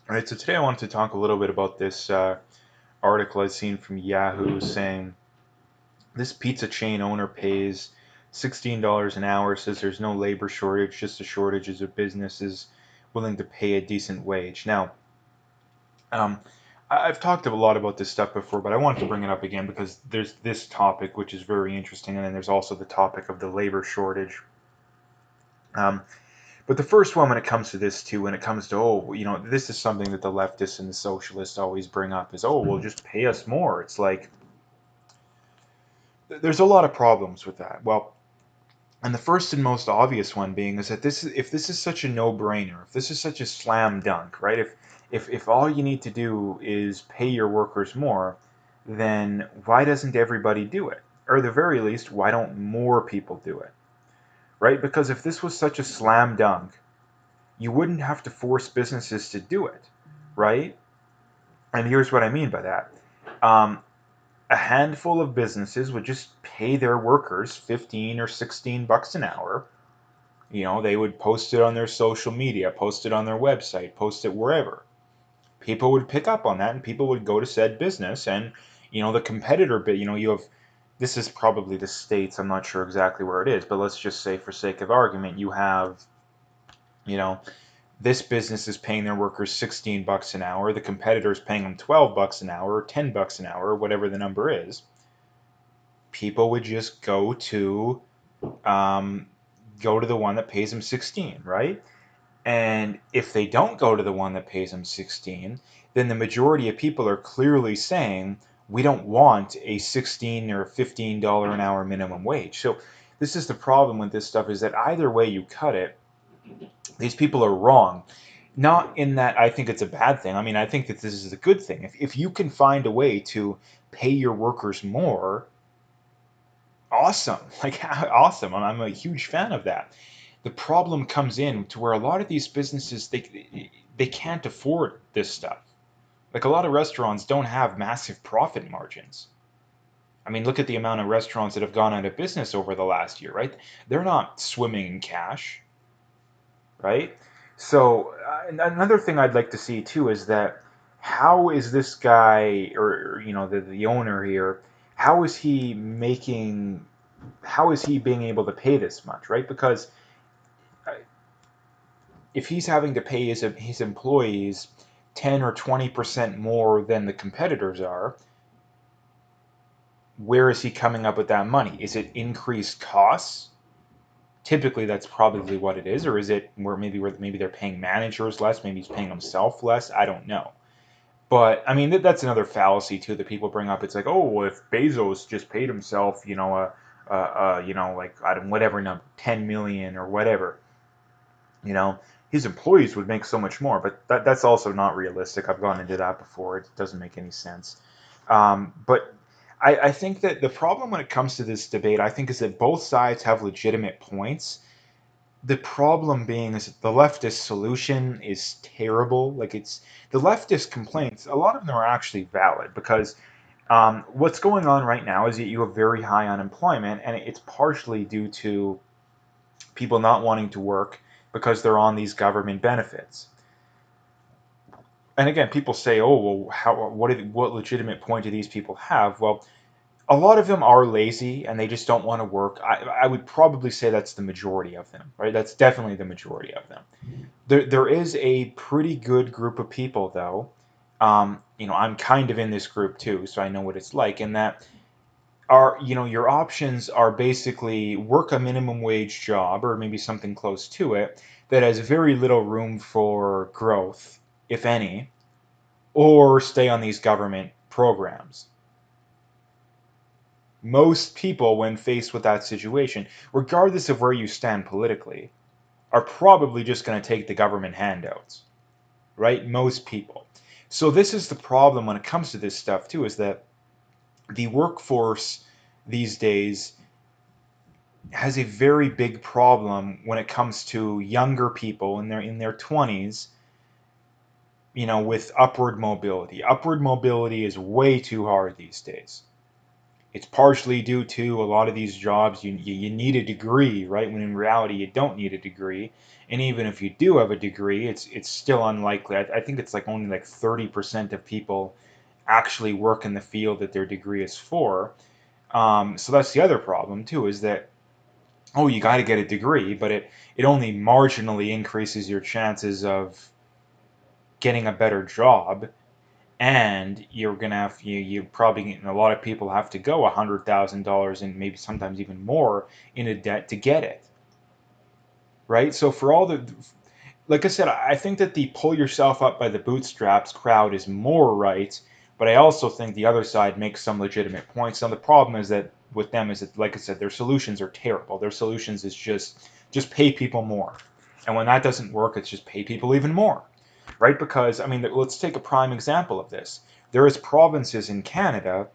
All right, so today I wanted to talk a little bit about this article I've seen from Yahoo saying this pizza chain owner pays $16 an hour, says there's no labor shortage, just a shortage as a business is willing to pay a decent wage. Now, um, I've talked a lot about this stuff before, but I wanted to bring it up again because there's this topic which is very interesting, and then there's also the topic of the labor shortage. Um, But the first one, when it comes to this too, when it comes to, this is something that the leftists and the socialists always bring up is, well, just pay us more. It's like, there's a lot of problems with that. Well, and the first and most obvious one being is that if this is such a no-brainer, if this is such a slam dunk, right? If all you need to do is pay your workers more, then why doesn't everybody do it? Or at the very least, why don't more people do it? Right? Because if this was such a slam dunk, you wouldn't have to force businesses to do it, right? And here's what I mean by that. Um, a handful of businesses would just pay their workers 15 or 16 bucks an hour. They would post it on their social media, post it on their website, post it wherever. People would pick up on that and people would go to said business. And, the competitor bit, you have, this is probably the States, I'm not sure exactly where it is, but let's just say for sake of argument, you have, you know, this business is paying their workers 16 bucks an hour, the competitor is paying them 12 bucks an hour, or 10 bucks an hour, whatever the number is. People would just um, go to the one that pays them 16, right? And if they don't go to the one that pays them 16, then the majority of people are clearly saying we don't want a 16 or $15 an hour minimum wage. So this is the problem with this stuff, is that either way you cut it, these people are wrong. Not in that I think it's a bad thing. I mean, I think that this is a good thing. If you can find a way to pay your workers more, awesome. Like, awesome. I'm a huge fan of that. The problem comes in to where a lot of these businesses, they can't afford this stuff. Like, a lot of restaurants don't have massive profit margins. I mean, look at the amount of restaurants that have gone out of business over the last year, right? They're not swimming in cash, right? So another thing I'd like to see too is that how is this guy, or the owner here, how is he making, how is he being able to pay this much, right? Because uh, if he's having to pay his employees 10 or 20% more than the competitors are, where is he coming up with that money? Is it increased costs? Typically that's probably what it is. Or is it where maybe they're paying managers less, maybe he's paying himself less, I don't know. But I mean, that's another fallacy too that people bring up. It's like, oh, well, if Bezos just paid himself, like, I don't, whatever number, 10 million or whatever, you know his employees would make so much more. But that's also not realistic. I've gone into that before. It doesn't make any sense. But I think that the problem when it comes to this debate, I think, is that both sides have legitimate points. The problem being is that the leftist solution is terrible. Like, it's the leftist complaints, a lot of them are actually valid, because what's going on right now is that you have very high unemployment, and it's partially due to people not wanting to work because they're on these government benefits. And again, people say, oh, well, what legitimate point do these people have? Well, a lot of them are lazy and they just don't want to work. I would probably say that's the majority of them, right? That's definitely the majority of them. There is a pretty good group of people, though. I'm kind of in this group too, so I know what it's like. And that are, your options are basically work a minimum wage job or maybe something close to it that has very little room for growth, if any, or stay on these government programs. Most people, when faced with that situation, regardless of where you stand politically, are probably just going to take the government handouts, right? Most people. So this is the problem when it comes to this stuff too, is that the workforce these days has a very big problem when it comes to younger people in their 20s, with upward mobility. Upward mobility is way too hard these days. It's partially due to a lot of these jobs, you need a degree, right? When in reality, you don't need a degree. And even if you do have a degree, it's still unlikely. I think it's like only like 30% of people actually work in the field that their degree is for. So that's the other problem too, is that, oh, you got to get a degree, but it only marginally increases your chances of getting a better job, and you're gonna have you probably, and a lot of people have to go $100,000 and maybe sometimes even more in a debt to get it, right? So for all the, like I said, I think that the pull yourself up by the bootstraps crowd is more right, but I also think the other side makes some legitimate points. Now the problem is that with them is that, like I said, their solutions are terrible. Their solutions is just pay people more, and when that doesn't work, it's just pay people even more, right? Because I mean, let's take a prime example of this. There is provinces in Canada,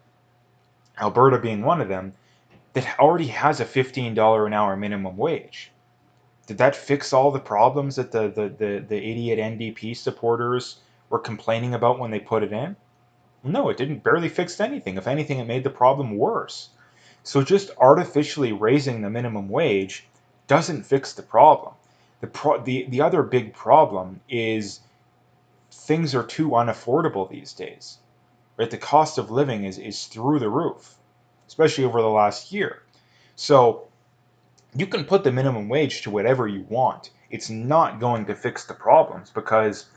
Alberta being one of them, that already has a $15 an hour minimum wage. Did that fix all the problems that the idiot NDP supporters were complaining about when they put it in? No, it didn't barely fix anything. If anything, it made the problem worse. So just artificially raising the minimum wage doesn't fix the problem. The other big problem is things are too unaffordable these days. Right? The cost of living is through the roof, especially over the last year. So you can put the minimum wage to whatever you want. It's not going to fix the problems, because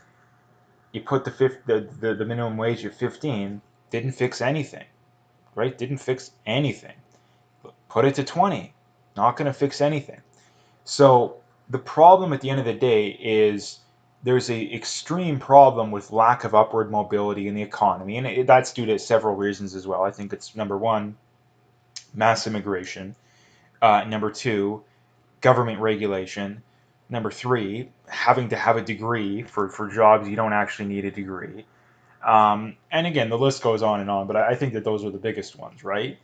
you put the minimum wage at 15, didn't fix anything, right? Didn't fix anything. Put it to 20, not going to fix anything. So the problem at the end of the day is there's a extreme problem with lack of upward mobility in the economy, and that's due to several reasons as well. I think it's number one, mass immigration. Number two, government regulation. Number three, having to have a degree for jobs you don't actually need a degree. And again, the list goes on and on, but I think that those are the biggest ones, right?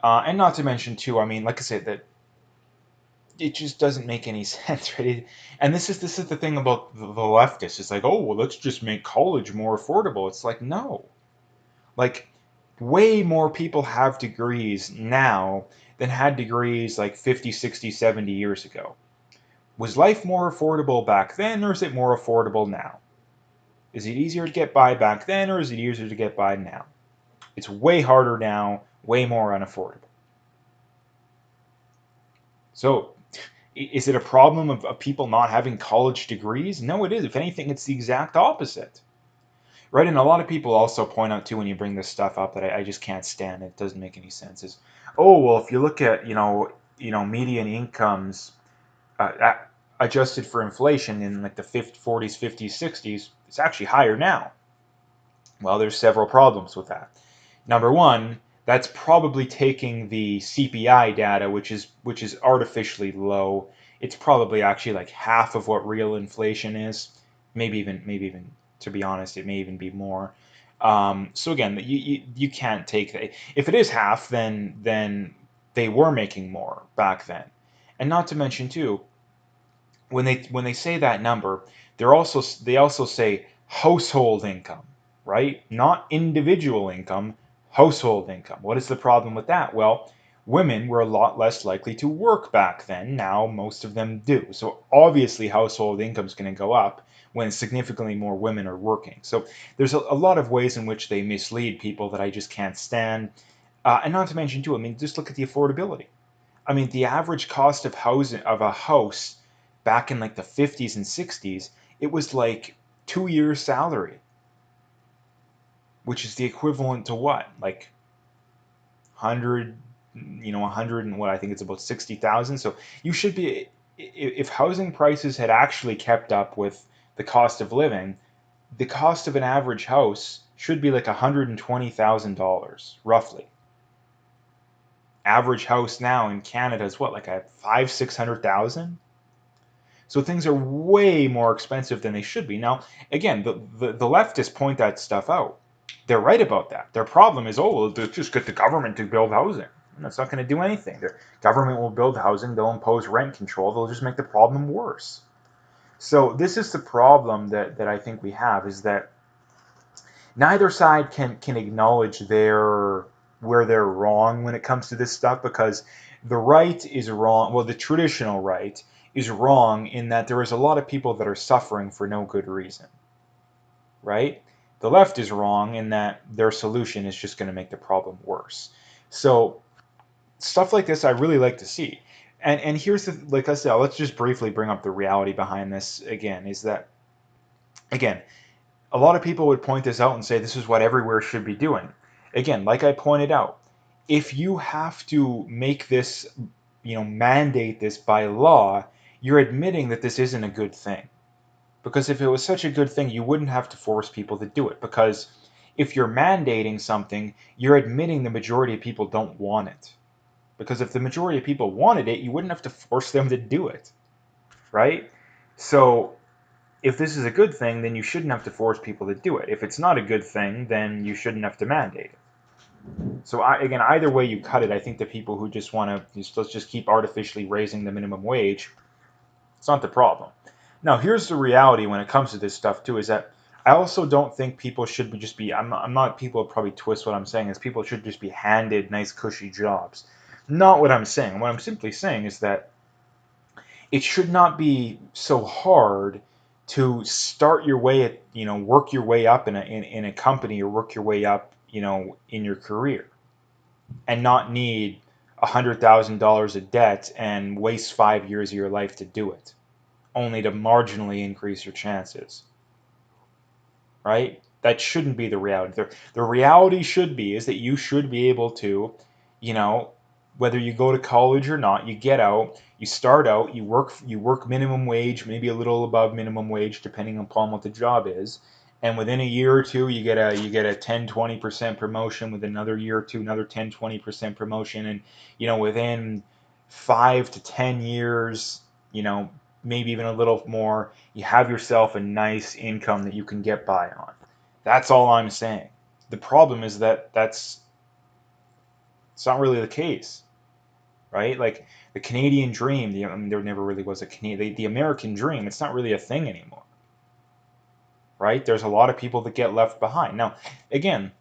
And not to mention, too, I mean, like I said, that it just doesn't make any sense, right? And this is the thing about the leftists. It's like, oh, well, let's just make college more affordable. It's like, no. Like, way more people have degrees now than had degrees like 50, 60, 70 years ago. Was life more affordable back then, or is it more affordable now? Is it easier to get by back then, or is it easier to get by now? It's way harder now, way more unaffordable. So, is it a problem of people not having college degrees? No, it is. If anything, it's the exact opposite. Right? And a lot of people also point out, too, when you bring this stuff up, that I just can't stand it. It doesn't make any sense. Is, oh, well, if you look at, median incomes, uh, adjusted for inflation in like the 50, 40s, 50s, 60s, it's actually higher now. Well, there's several problems with that. Number one, that's probably taking the CPI data, which is artificially low. It's probably actually like half of what real inflation is. Maybe even to be honest, it may even be more. So again, you can't take that. If it is half, then they were making more back then. And not to mention too, when they say that number, they also say household income, right? Not individual income, household income. What is the problem with that? Well, women were a lot less likely to work back then. Now most of them do. So obviously household income is going to go up when significantly more women are working. So there's a lot of ways in which they mislead people that I just can't stand. And not to mention too, I mean, just look at the affordability. I mean, the average cost of housing of a house back in like the 50s and 60s, it was like 2 years' salary, which is the equivalent to what? Like 100, 100 and what? I think it's about 60,000. So you should be, if housing prices had actually kept up with the cost of living, the cost of an average house should be like $120,000, roughly. Average house now in Canada is what, like a 600,000? So things are way more expensive than they should be. Now, again, the leftists point that stuff out. They're right about that. Their problem is, oh, well, just get the government to build housing. And that's not going to do anything. The government will build housing. They'll impose rent control. They'll just make the problem worse. So this is the problem that I think we have, is that neither side can acknowledge their where they're wrong when it comes to this stuff, because the right is wrong. Well, the traditional right is wrong in that there is a lot of people that are suffering for no good reason, right? The left is wrong in that their solution is just going to make the problem worse. So stuff like this I really like to see. And here's the, like I said, let's just briefly bring up the reality behind this again, is that, again, a lot of people would point this out and say this is what everywhere should be doing. Again, like I pointed out, if you have to make this, mandate this by law, you're admitting that this isn't a good thing. Because if it was such a good thing, you wouldn't have to force people to do it. Because if you're mandating something, you're admitting the majority of people don't want it. Because if the majority of people wanted it, you wouldn't have to force them to do it, right? So if this is a good thing, then you shouldn't have to force people to do it. If it's not a good thing, then you shouldn't have to mandate it. So again, either way you cut it, I think the people who just want to let's just keep artificially raising the minimum wage, it's not the problem. Now, here's the reality when it comes to this stuff too, is that I also don't think people should just be. I'm not. People probably twist what I'm saying is people should just be handed nice cushy jobs. Not what I'm saying. What I'm simply saying is that it should not be so hard to start your way at, work your way up in a company, or work your way up, in your career, and not need $100,000 of debt and waste 5 years of your life to do it, only to marginally increase your chances, right? That shouldn't be the reality. The reality should be is that you should be able to, you know, whether you go to college or not, you get out, you start out, you work minimum wage, maybe a little above minimum wage, depending upon what the job is. And within a year or two, you get a 10-20% promotion. With another year or two, another 10-20% promotion. And within 5 to 10 years, maybe even a little more, you have yourself a nice income that you can get by on. That's all I'm saying. The problem is that it's not really the case, right? Like the Canadian dream, there never really was a Canadian, the American dream, it's not really a thing anymore, right? There's a lot of people that get left behind. Now, again,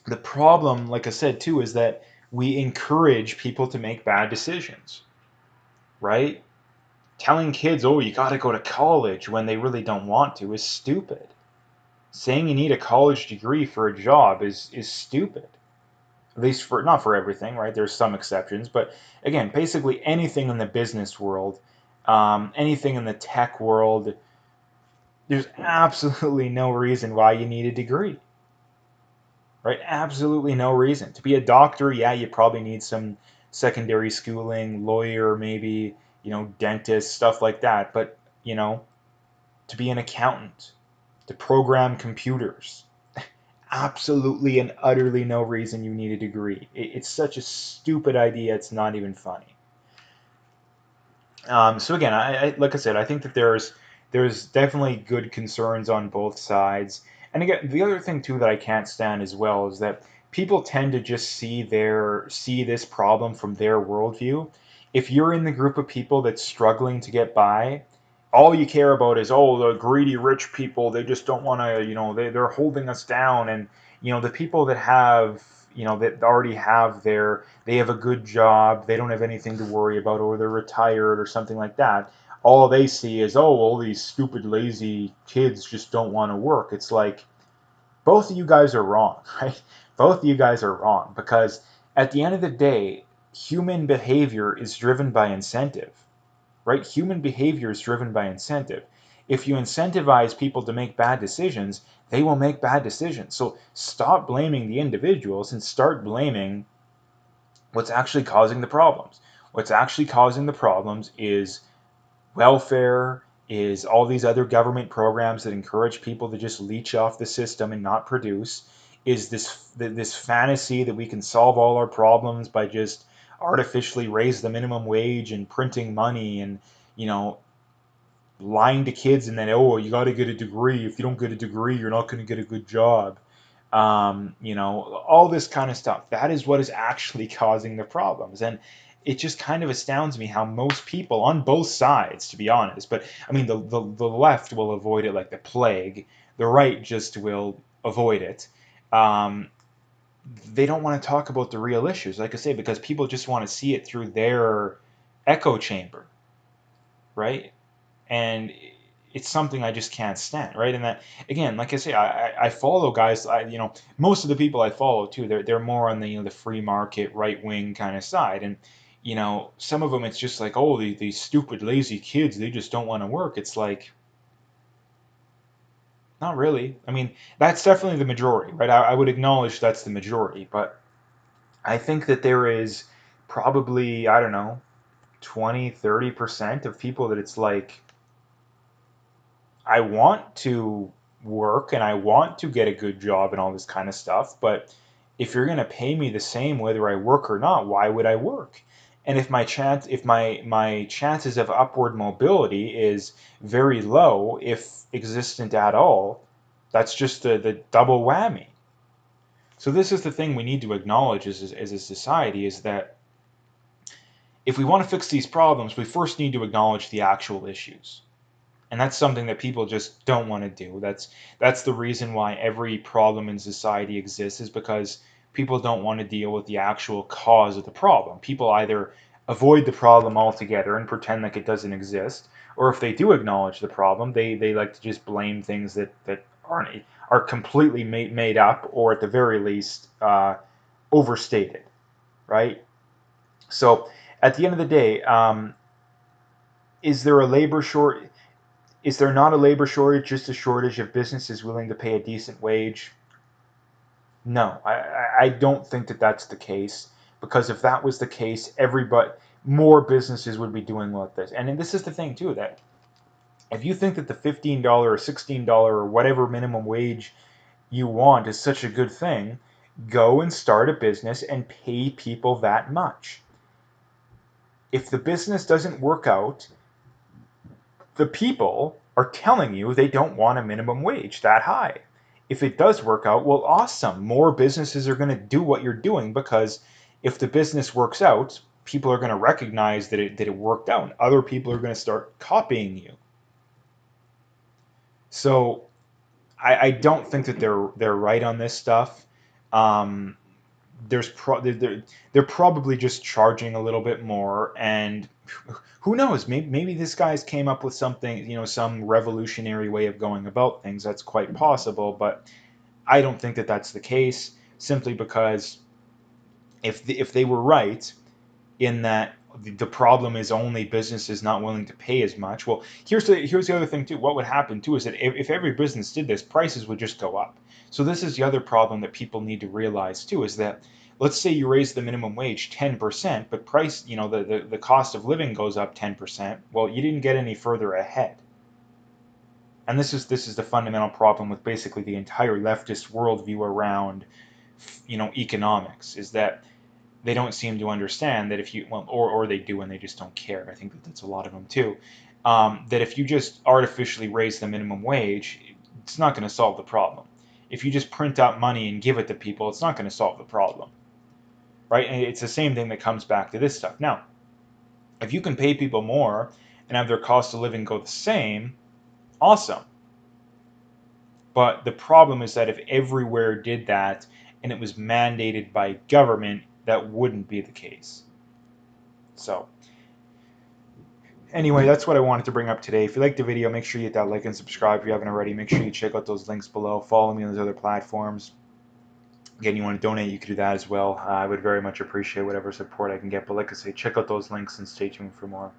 the problem, like I said too, is that we encourage people to make bad decisions, right? Telling kids, oh, you got to go to college when they really don't want to is stupid. Saying you need a college degree for a job is stupid. At least for not for everything, right? There's some exceptions, but again, basically anything in the business world, anything in the tech world, there's absolutely no reason why you need a degree, right? Absolutely no reason. To be a doctor, yeah, you probably need some secondary schooling, lawyer, maybe, dentist, stuff like that. But, to be an accountant, to program computers, absolutely and utterly no reason you need a degree. It's such a stupid idea, it's not even funny. So again, like I said, I think that there's definitely good concerns on both sides. And again, the other thing too that I can't stand as well is that people tend to just see this problem from their worldview. If you're in the group of people that's struggling to get by, all you care about is, oh, the greedy rich people, they just don't want to, they're holding us down. And the people that have, that already have they have a good job, they don't have anything to worry about, or they're retired or something like that, all they see is, oh, all these stupid lazy kids just don't want to work. It's like, both of you guys are wrong, right? Both of you guys are wrong, because at the end of the day, human behavior is driven by incentive, right? Human behavior is driven by incentive. If you incentivize people to make bad decisions, they will make bad decisions. So stop blaming the individuals and start blaming what's actually causing the problems. What's actually causing the problems is welfare, is all these other government programs that encourage people to just leech off the system and not produce, is this fantasy that we can solve all our problems by just artificially raise the minimum wage and printing money and you know lying to kids, and then, oh, you got to get a degree. If you don't get a degree, you're not going to get a good job. All this kind of stuff. That is what is actually causing the problems. And it just kind of astounds me how most people on both sides, to be honest, but I mean, the left will avoid it like the plague. The right just will avoid it. Um, they don't want to talk about the real issues, like I say, because people just want to see it through their echo chamber, right? And it's something I just can't stand, right? And that, again, like I say, I follow guys. Most of the people I follow too, they're more on the the free market, right wing kind of side, and some of them it's just like, oh, these stupid lazy kids, they just don't want to work. It's like, not really. I mean, that's definitely the majority, right? I would acknowledge that's the majority, but I think that there is probably, I don't know, 20-30% of people that it's like, I want to work and I want to get a good job and all this kind of stuff, but if you're going to pay me the same whether I work or not, why would I work? And if my chances of upward mobility is very low, if existent at all, that's just the double whammy. So this is the thing we need to acknowledge as a society, is that if we want to fix these problems, we first need to acknowledge the actual issues. And that's something that people just don't want to do. That's the reason why every problem in society exists, is because people don't want to deal with the actual cause of the problem. People either avoid the problem altogether and pretend like it doesn't exist, or if they do acknowledge the problem, they like to just blame things that are completely made up, or at the very least overstated, right? So at the end of the day, is there a labor short? Is there not a labor shortage, just a shortage of businesses willing to pay a decent wage? No, I don't think that that's the case, because if that was the case, more businesses would be doing like this. And this is the thing too, that if you think that the $15 or $16 or whatever minimum wage you want is such a good thing, go and start a business and pay people that much. If the business doesn't work out, the people are telling you they don't want a minimum wage that high. If it does work out, well, awesome. More businesses are going to do what you're doing, because if the business works out, people are going to recognize that it worked out, and other people are going to start copying you. So I don't think that they're right on this stuff. Um, they're probably just charging a little bit more, and who knows, maybe this guy's came up with something, some revolutionary way of going about things. That's quite possible, but I don't think that that's the case, simply because if they were right in that the problem is only businesses not willing to pay as much. Well, here's the other thing too. What would happen too is that if every business did this, prices would just go up. So this is the other problem that people need to realize too, is that let's say you raise the minimum wage 10%, but the cost of living goes up 10%. Well, you didn't get any further ahead. And this is the fundamental problem with basically the entire leftist worldview around economics, is that they don't seem to understand that if you, well, or they do and they just don't care. I think that's a lot of them too. That if you just artificially raise the minimum wage, it's not going to solve the problem. If you just print out money and give it to people, it's not going to solve the problem, right? And it's the same thing that comes back to this stuff. Now, if you can pay people more and have their cost of living go the same, awesome. But the problem is that if everywhere did that and it was mandated by government, that wouldn't be the case. So anyway, that's what I wanted to bring up today. If you liked the video, make sure you hit that like and subscribe if you haven't already. Make sure you check out those links below. Follow me on those other platforms. Again, you want to donate, you can do that as well. I would very much appreciate whatever support I can get. But like I say, check out those links and stay tuned for more.